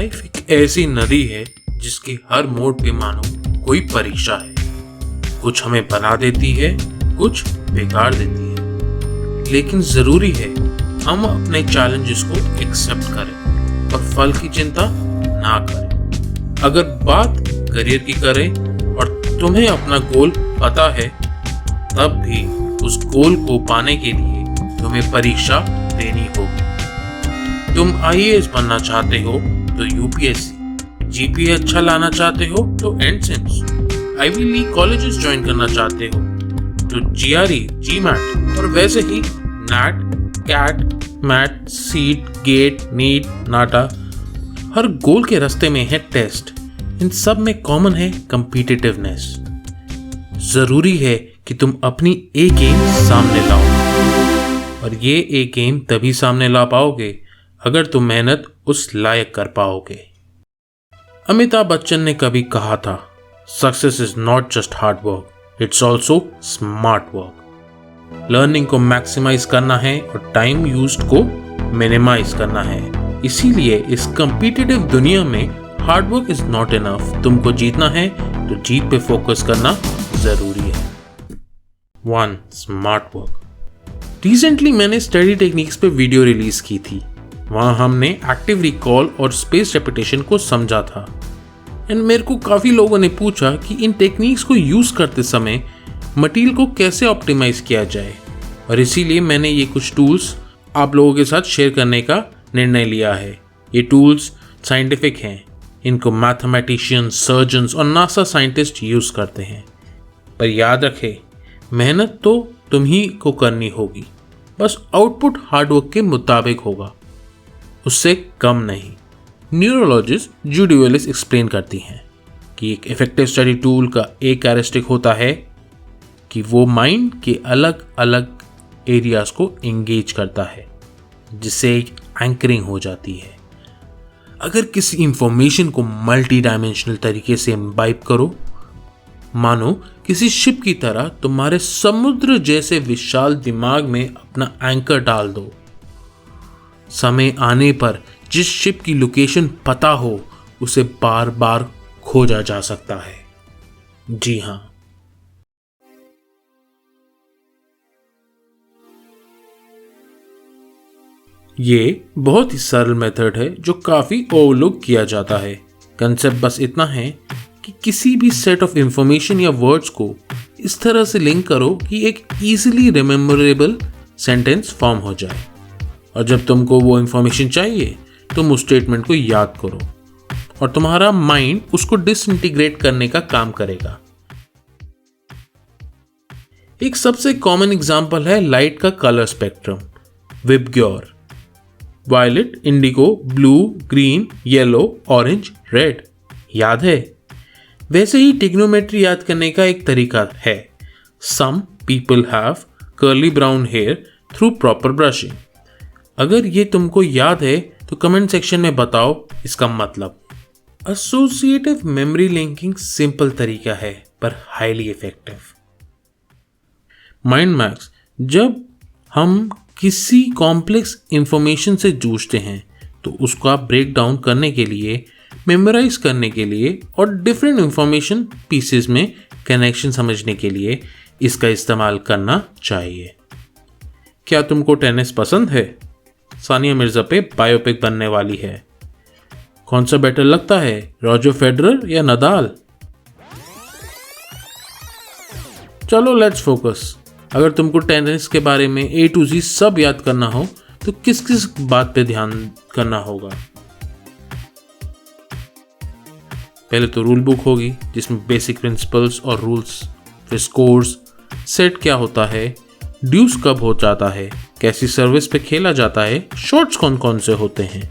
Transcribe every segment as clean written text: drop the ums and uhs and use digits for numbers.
Life एक ऐसी नदी है जिसके हर मोड़ पे मानो कोई परीक्षा है। कुछ हमें बना देती है, कुछ बिगाड़ देती है, लेकिन जरूरी है हम अपने चैलेंजेस को एक्सेप्ट करें और फल की चिंता ना करें। अगर बात करियर की करें और तुम्हें अपना गोल पता है, तब भी उस गोल को पाने के लिए तुम्हें परीक्षा देनी होगी। तुम आईएएस बनना चाहते हो तो यूपीएससी, जीपीए अच्छा लाना चाहते हो तो entrance, Ivy League colleges join करना चाहते हो तो जीआरई, जीमैट और वैसे ही NAT, CAT, MAT, CET, GATE, NEET, NATA. हर गोल के रास्ते में है टेस्ट। इन सब में कॉमन है कम्पिटिटिवनेस। जरूरी है कि तुम अपनी ए गेम सामने लाओ, और ये ए गेम तभी सामने ला पाओगे अगर तुम मेहनत उस लायक कर पाओगे। अमिताभ बच्चन ने कभी कहा था, success is not just hard work, it's also smart work. Learning को मैक्सिमाइज करना है और टाइम यूज्ड को मिनिमाइज करना है। इसीलिए इस कम्पिटिटिव दुनिया में hard work is not enough. तुमको जीतना है तो जीत पे फोकस करना जरूरी है। 1. Smart work. रिसेंटली मैंने स्टडी टेक्निक्स पे वीडियो रिलीज की थी। वहां हमने एक्टिव रिकॉल और स्पेस रेपिटेशन को समझा था। एंड मेरे को काफी लोगों ने पूछा कि इन टेक्निक्स को यूज करते समय मटेरियल को कैसे ऑप्टिमाइज किया जाए, और इसीलिए मैंने ये कुछ टूल्स आप लोगों के साथ शेयर करने का निर्णय लिया है। ये टूल्स साइंटिफिक हैं, इनको मैथमेटिशियंस, सर्जन्स और नासा साइंटिस्ट यूज करते हैं। पर याद रखें, मेहनत तो तुम ही को करनी होगी, बस आउटपुट हार्डवर्क के मुताबिक होगा, उससे कम नहीं। न्यूरोलॉजिस्ट जूडी वेलिस एक्सप्लेन करती हैं कि एक इफेक्टिव स्टडी टूल का एक कैरेक्टरिस्टिक होता है कि वो माइंड के अलग अलग एरियाज को एंगेज करता है, जिससे एक एंकरिंग हो जाती है। अगर किसी इंफॉर्मेशन को मल्टी डायमेंशनल तरीके से इम्बाइब करो, मानो किसी शिप की तरह तुम्हारे समुद्र जैसे विशाल दिमाग में अपना एंकर डाल दो, समय आने पर जिस शिप की लोकेशन पता हो उसे बार बार खोजा जा सकता है। जी हां, ये बहुत ही सरल मेथड है जो काफी ओवरलुक किया जाता है। कंसेप्ट बस इतना है कि किसी भी सेट ऑफ इंफॉर्मेशन या वर्ड्स को इस तरह से लिंक करो कि एक इजीली रिमेम्बरेबल सेंटेंस फॉर्म हो जाए, और जब तुमको वो इंफॉर्मेशन चाहिए तुम उस स्टेटमेंट को याद करो और तुम्हारा माइंड उसको डिसइंटीग्रेट करने का काम करेगा। एक सबसे कॉमन एग्जांपल है लाइट का colour spectrum. VIBGYOR, violet, indigo, blue, green, yellow, orange, red. याद है? वैसे ही ट्रिग्नोमेट्री याद करने का एक तरीका है। Some people have curly brown hair through proper brushing. अगर ये तुमको याद है तो कमेंट सेक्शन में बताओ इसका मतलब। एसोसिएटिव मेमोरी लिंकिंग सिंपल तरीका है पर हाईली इफेक्टिव। माइंड मैप्स, जब हम किसी कॉम्प्लेक्स इंफॉर्मेशन से जूझते हैं तो उसका ब्रेक डाउन करने के लिए, मेमोराइज करने के लिए और डिफरेंट इंफॉर्मेशन पीसेस में कनेक्शन समझने के लिए इसका इस्तेमाल करना चाहिए। क्या तुमको टेनिस पसंद है? सानिया मिर्जा पे बायोपिक बनने वाली है। कौन सा बेटर लगता है, रॉजर फेडरर या नदाल? चलो लेट्स फोकस। अगर तुमको टेनिस के बारे में A to Z सब याद करना हो तो किस किस बात पे ध्यान करना होगा? पहले तो रूल बुक होगी जिसमें बेसिक प्रिंसिपल्स और रूल्स, फिर स्कोर्स, सेट क्या होता है, ड्यूस कब हो जाता है, कैसी सर्विस पे खेला जाता है, शॉट्स कौन कौन से होते हैं।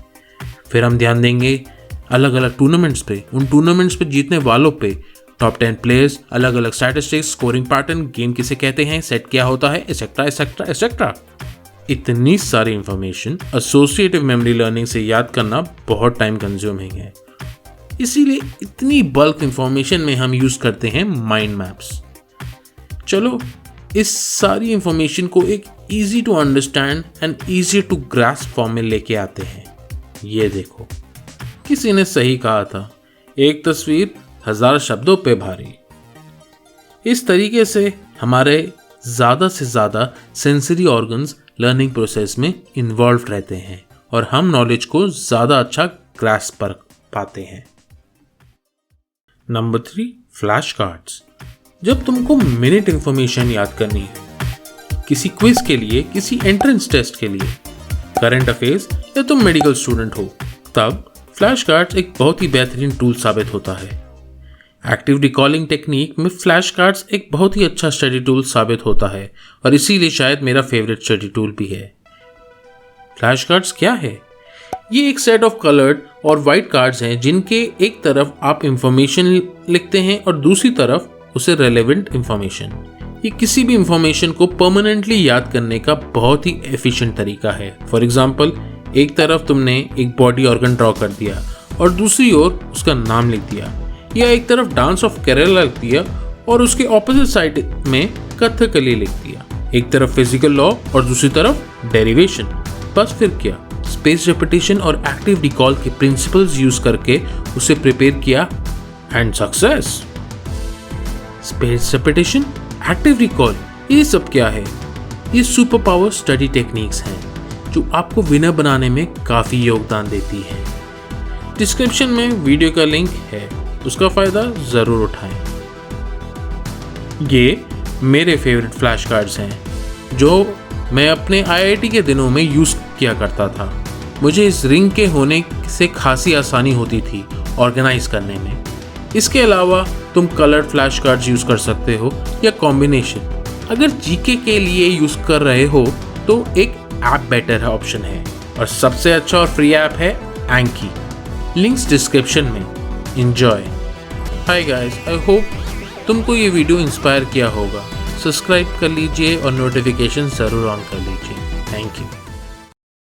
फिर हम ध्यान देंगे अलग अलग टूर्नामेंट्स पे, उन टूर्नामेंट्स पे जीतने वालों पे, टॉप 10 प्लेयर्स, अलग अलग स्टैटिस्टिक्स, स्कोरिंग पैटर्न, गेम किसे कहते हैं, सेट क्या होता है, एसेट्रा एसेट्रा एसेट्रा। इतनी सारी इंफॉर्मेशन एसोसिएटिव मेमोरी लर्निंग से याद करना बहुत टाइम कंज्यूमिंग है। इसीलिए इतनी बल्क इंफॉर्मेशन में हम यूज करते हैं माइंड मैप्स। चलो इस सारी इंफॉर्मेशन को एक easy to understand and easy to grasp form में लेके आते हैं। ये देखो, किसी ने सही कहा था, एक तस्वीर 1000 शब्दों पे भारी। इस तरीके से हमारे ज़्यादा से ज़्यादा सेंसरी ऑर्गन्स लर्निंग प्रोसेस में इन्वॉल्व रहते हैं और हम नॉलेज को ज़्यादा अच्छा ग्रास्प कर पाते हैं। Number 3, flash cards. जब तुमको मिनट इंफॉर्मेशन याद करनी है, किसी क्विज के लिए, किसी एंट्रेंस टेस्ट के लिए, करंट अफेयर्स या तुम मेडिकल स्टूडेंट हो, तब फ्लैश कार्ड्स एक बहुत ही बेहतरीन टूल साबित होता है। एक्टिव रिकॉलिंग टेक्निक में फ्लैश कार्ड्स एक बहुत ही अच्छा स्टडी टूल साबित होता है और इसीलिए शायद मेरा फेवरेट स्टडी टूल भी है। फ्लैश कार्ड्स क्या है? ये एक सेट ऑफ कलर्ड और वाइट कार्ड्स हैं जिनके एक तरफ आप इंफॉर्मेशन लिखते हैं और दूसरी तरफ उसे रेलेवेंट इंफॉर्मेशन। ये किसी भी इंफॉर्मेशन को परमानेंटली याद करने का बहुत ही एफिशिएंट तरीका है। फॉर एग्जांपल, एक तरफ तुमने एक बॉडी ऑर्गन ड्रॉ कर दिया और दूसरी ओर उसका नाम लिख दिया, या एक तरफ डांस ऑफ केरला लिख दिया और उसके ऑपोजिट साइड में कथकली लिख दिया। एक तरफ फिजिकल लॉ और दूसरी तरफ डेरिवेशन। बस फिर क्या, स्पेस रेपिटेशन और एक्टिव रिकॉल के प्रिंसिपल्स यूज करके उसे प्रिपेयर किया and success. Space repetition, active recall, ये सब क्या है? ये सुपर पावर स्टडी टेक्निक्स हैं जो आपको विनर बनाने में काफी योगदान देती है। डिस्क्रिप्शन में वीडियो का लिंक है, उसका फायदा जरूर उठाएं। ये मेरे फेवरेट फ्लैश कार्ड्स हैं जो मैं अपने आईआईटी के दिनों में यूज किया करता था। मुझे इस रिंग के होने से खासी आसानी होती थी ऑर्गेनाइज करने में। इसके अलावा तुम कलर्ड फ्लैश कार्ड्स यूज कर सकते हो या कॉम्बिनेशन। अगर जीके के लिए यूज कर रहे हो तो एक ऐप बेटर ऑप्शन है और सबसे अच्छा और फ्री ऐप है एंकी। लिंक्स डिस्क्रिप्शन में। Enjoy. Hi guys, I hope तुमको ये वीडियो इंस्पायर किया होगा। सब्सक्राइब कर लीजिए और नोटिफिकेशन ज़रूर ऑन कर लीजिए। Thank you.